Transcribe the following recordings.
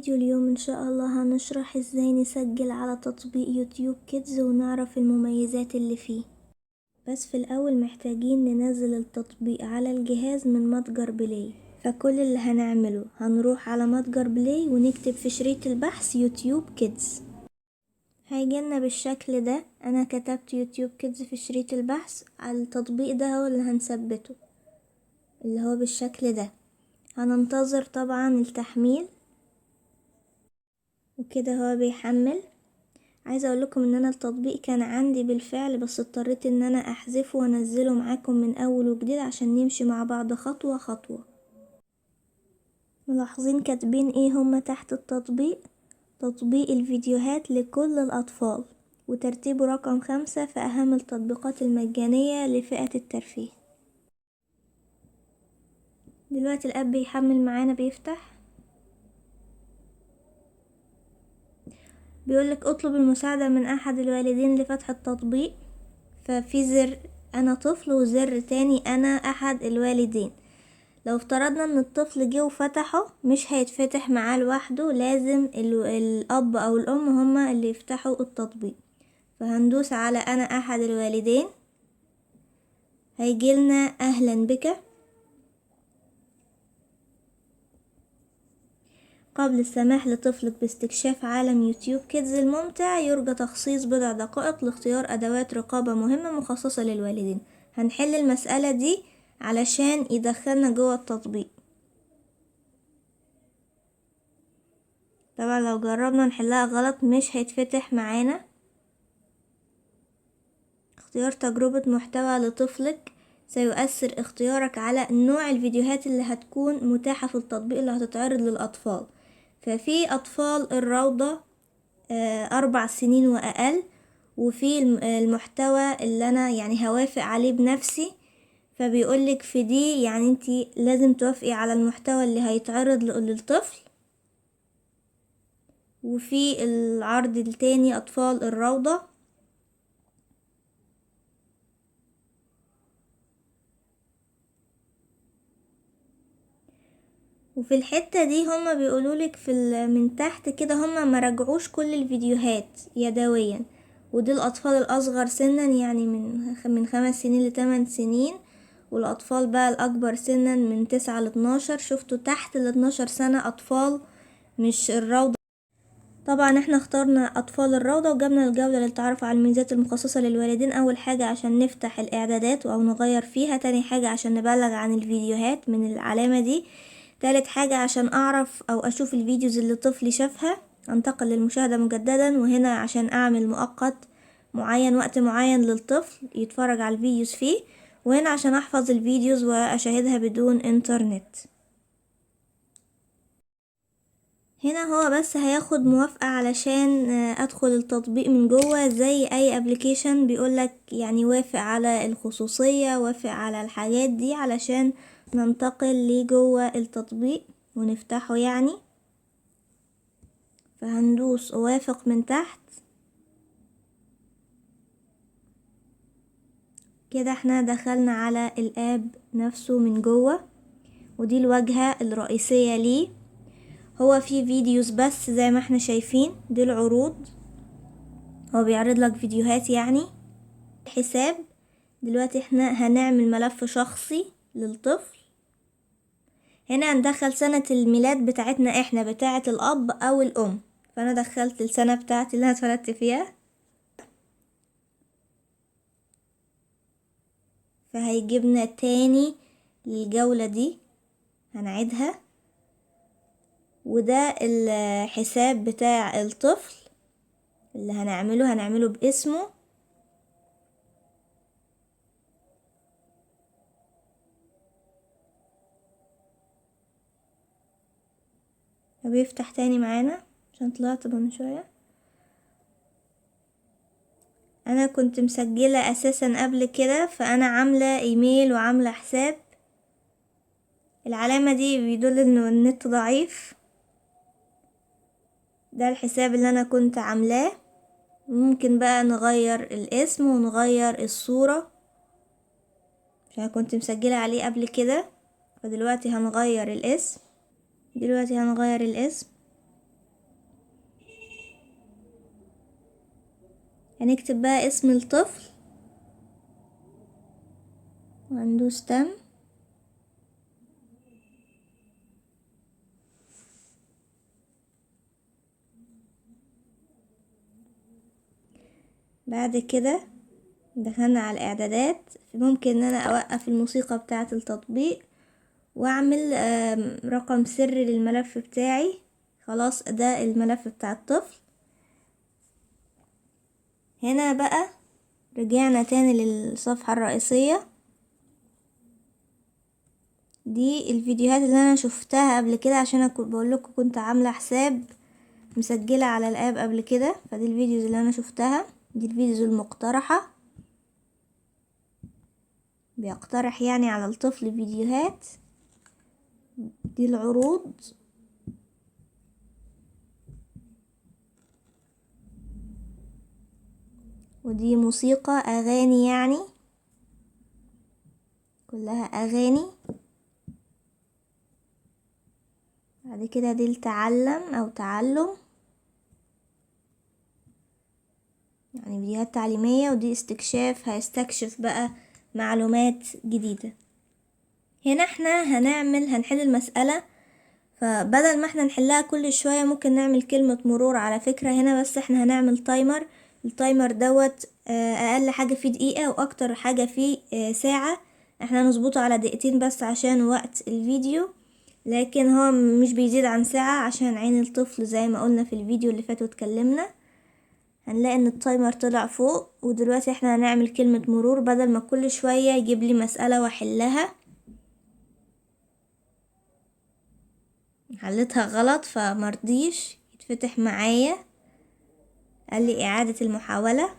فيديو اليوم ان شاء الله هنشرح ازاي نسجل على تطبيق يوتيوب كيدز ونعرف المميزات اللي فيه. بس في الاول محتاجين ننزل التطبيق على الجهاز من متجر بلاي. فكل اللي هنعمله هنروح على متجر بلاي ونكتب في شريط البحث يوتيوب كيدز. هيجيلنا بالشكل ده. انا كتبت يوتيوب كيدز في شريط البحث. على التطبيق ده هو اللي هنثبته، اللي هو بالشكل ده. هننتظر طبعا التحميل وكده هو بيحمل. عايزه اقول لكم ان انا التطبيق كان عندي بالفعل، بس اضطريت ان انا احذفه وانزله معاكم من اول وجديد عشان نمشي مع بعض خطوه خطوه. ملاحظين كاتبين ايه هما تحت التطبيق؟ تطبيق الفيديوهات لكل الاطفال، وترتيبه رقم 5 في اهم التطبيقات المجانيه لفئه الترفيه. دلوقتي الاب بيحمل معانا، بيفتح. بيقولك اطلب المساعدة من احد الوالدين لفتح التطبيق. ففي زر انا طفل وزر تاني انا احد الوالدين. لو افترضنا ان الطفل جه وفتحه مش هيتفتح معاه لوحده، لازم الاب او الام هما اللي يفتحوا التطبيق. فهندوس على انا احد الوالدين. هيجيلنا اهلا بك. قبل السماح لطفلك باستكشاف عالم يوتيوب كيدز الممتع، يرجى تخصيص بضع دقائق لاختيار أدوات رقابة مهمة مخصصة للوالدين. هنحل المسألة دي علشان يدخلنا جوه التطبيق. طبعا لو جربنا نحلها غلط مش هيتفتح معانا. اختيار تجربة محتوى لطفلك. سيؤثر اختيارك على نوع الفيديوهات اللي هتكون متاحة في التطبيق اللي هتتعرض للأطفال. ففي أطفال الروضة 4 سنين وأقل، وفي المحتوى اللي أنا يعني هوافق عليه بنفسي. فبيقولك في دي يعني انتي لازم توافقي على المحتوى اللي هيتعرض للطفل. وفي العرض التاني أطفال الروضة. وفي الحتة دي هما بيقولولك من تحت كده هما مراجعوش كل الفيديوهات يدويا. ودي الأطفال الأصغر سنا، يعني من 5 سنين ل8 سنين. والأطفال بقى الأكبر سنا من 9 ل12. شفتوا تحت ال12 سنة أطفال مش الروضة. طبعا احنا اخترنا أطفال الروضة وجبنا الجولة للتعرف على الميزات المخصصة للوالدين. أول حاجة عشان نفتح الإعدادات أو نغير فيها. تاني حاجة عشان نبلغ عن الفيديوهات من العلامة دي. تالت حاجة عشان أعرف أو أشوف الفيديوز اللي طفلي شافها، أنتقل للمشاهدة مجددا. وهنا عشان أعمل مؤقت معين، وقت معين للطفل يتفرج على الفيديوز فيه. وهنا عشان أحفظ الفيديوز وأشاهدها بدون إنترنت. هنا هو بس هياخد موافقة علشان ادخل التطبيق من جوه زي اي ابلكيشن. بيقولك يعني وافق على الخصوصية، وافق على الحاجات دي علشان ننتقل لجوه التطبيق ونفتحه يعني. فهندوس اوافق من تحت كده. احنا دخلنا على الاب نفسه من جوه، ودي الواجهة الرئيسية ليه. هو في فيديوز بس زي ما احنا شايفين، دي العروض. هو بيعرض لك فيديوهات يعني. حساب. دلوقتي احنا هنعمل ملف شخصي للطفل. هنا هندخل سنة الميلاد بتاعتنا احنا، بتاعة الاب او الام. فانا دخلت السنة بتاعتي اللي انا اتولدت فيها. فهيجيبنا تاني للجولة دي، هنعيدها. وده الحساب بتاع الطفل اللي هنعمله باسمه. بيفتح تاني معانا عشان طلعت من شوية. انا كنت مسجلة اساسا قبل كده، فانا عاملة ايميل وعاملة حساب. العلامة دي بيدل انه النت ضعيف. ده الحساب اللي انا كنت عاملاه. ممكن بقى نغير الاسم ونغير الصورة عشان كنت مسجلة عليه قبل كده. فدلوقتي هنغير الاسم. هنكتب بقى اسم الطفل وهندوس تم. بعد كده دخلنا على الاعدادات، ممكن ان انا اوقف الموسيقى بتاعة التطبيق واعمل رقم سري للملف بتاعي. خلاص ده الملف بتاع الطفل. هنا بقى رجعنا تاني للصفحة الرئيسية. دي الفيديوهات اللي انا شفتها قبل كده، عشان انا كنت بقول لكم كنت عاملة حساب مسجلة على الاب قبل كده، فدي الفيديوز اللي انا شفتها. دي الفيديوز المقترحة، بيقترح يعني على الطفل فيديوهات. دي العروض. ودي موسيقى اغاني، يعني كلها اغاني. بعد كده دي التعلم او تعلم، يعني فيديوهات تعليمية. ودي استكشاف، هيستكشف بقى معلومات جديدة. هنا احنا هنحل المسألة، فبدل ما احنا نحلها كل شوية ممكن نعمل كلمة مرور على فكرة هنا. بس احنا هنعمل تايمر. التايمر دوت اقل حاجة فيه دقيقة واكتر حاجة فيه ساعة. احنا نظبطه على دقيقتين بس عشان وقت الفيديو، لكن هو مش بيزيد عن ساعة عشان عين الطفل زي ما قلنا في الفيديو اللي فات واتكلمنا. هنلاقي ان التايمر طلع فوق. ودلوقتي احنا هنعمل كلمة مرور بدل ما كل شوية يجيب لي مسألة واحلها. حلتها غلط فمرضيش يتفتح معايا، قال لي اعادة المحاولة.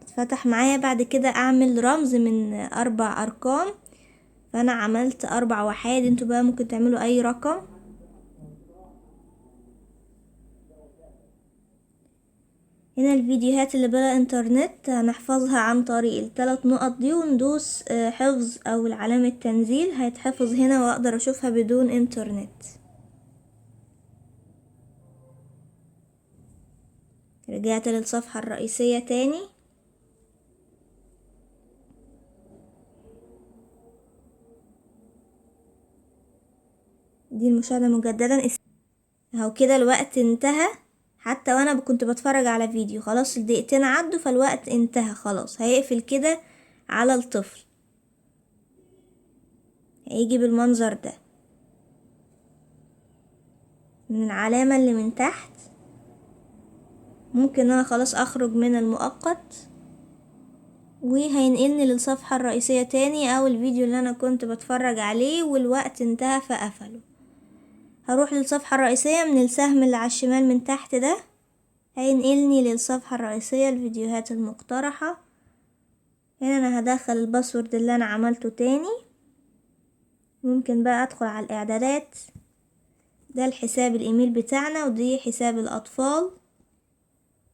اتفتح معايا. بعد كده اعمل رمز من 4 ارقام، فانا عملت 4 وحيد. انتوا بقى ممكن تعملوا اي رقم. هنا الفيديوهات اللي بلا انترنت هنحفظها عن طريق ال3 نقط دي، وندوس حفظ او علامة تنزيل. هيتحفظ هنا واقدر اشوفها بدون انترنت. رجعت للصفحة الرئيسية تاني. دي المشاهدة مجددا. اهو كده الوقت انتهى، حتى وانا كنت بتفرج على فيديو. خلاص الدقيقتين عدوا فالوقت انتهى خلاص. هيقفل كده على الطفل، هيجي بالمنظر ده من العلامة اللي من تحت. ممكن انا خلاص اخرج من المؤقت، وهينقلني للصفحة الرئيسية تاني او الفيديو اللي انا كنت بتفرج عليه والوقت انتهى فقفله. هروح للصفحة الرئيسية من السهم اللي على الشمال من تحت ده، هينقلني للصفحة الرئيسية الفيديوهات المقترحة. هنا انا هدخل الباسورد اللي انا عملته تاني. ممكن بقى ادخل على الاعدادات. ده الحساب الايميل بتاعنا، ودي حساب الاطفال.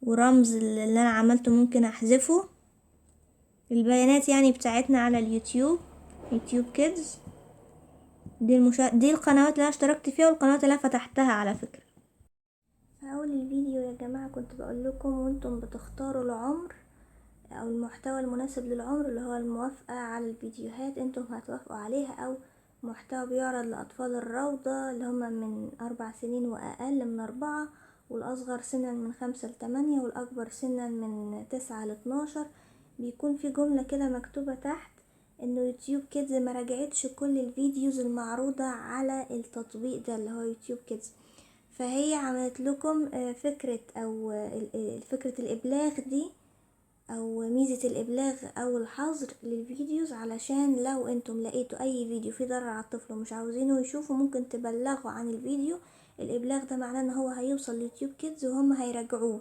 ورمز اللي انا عملته ممكن احذفه. البيانات يعني بتاعتنا على اليوتيوب، يوتيوب كيدز. دي القنوات اللي انا اشتركت فيها والقنوات اللي انا فتحتها على فكرة. في اول الفيديو يا جماعة كنت بقول لكم وانتم بتختاروا العمر او المحتوى المناسب للعمر، اللي هو الموافقة على الفيديوهات انتم هتوافقوا عليها، او محتوى بيعرض لأطفال الروضة اللي هم من 4 سنين وأقل من 4، والأصغر سنا من 5 ل8، والأكبر سنا من 9 ل12. بيكون في جملة كده مكتوبة تحت انه يوتيوب كيدز ما راجعتش كل الفيديوز المعروضة على التطبيق ده اللي هو يوتيوب كيدز. فهي عملت لكم فكرة او فكرة الابلاغ دي، او ميزة الابلاغ او الحظر للفيديوز، علشان لو انتم لقيتوا اي فيديو فيه ضرر على الطفل ومش عاوزينه يشوفوا ممكن تبلغوا عن الفيديو. الابلاغ ده معناه ان هو هيوصل ليوتيوب كيدز وهم هيراجعوه.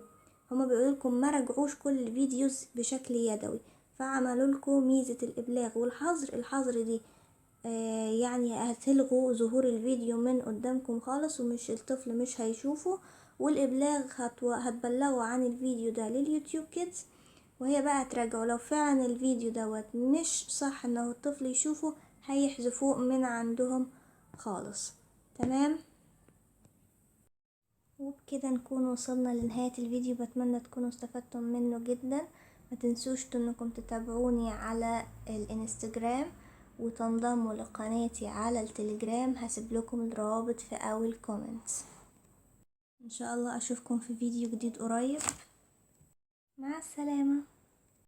هما بيقولوا لكم ما راجعوش كل الفيديوز بشكل يدوي، فعملوا لكم ميزة الابلاغ والحظر. الحظر دي يعني هتلغوا ظهور الفيديو من قدامكم خالص، ومش الطفل مش هيشوفه. والابلاغ هتبلغوا عن الفيديو ده لليوتيوب كيدز، وهي بقى تراجعوا لو فعلا الفيديو دوت مش صح انه الطفل يشوفه، هيحذفوه من عندهم خالص. تمام. وبكده نكون وصلنا لنهاية الفيديو. بتمنى تكونوا استفدتم منه جدا. ما تنسوش انكم تتابعوني على الانستجرام وتنضموا لقناتي على التليجرام. هسيب لكم الروابط في اول كومنت. ان شاء الله اشوفكم في فيديو جديد قريب. مع السلامة.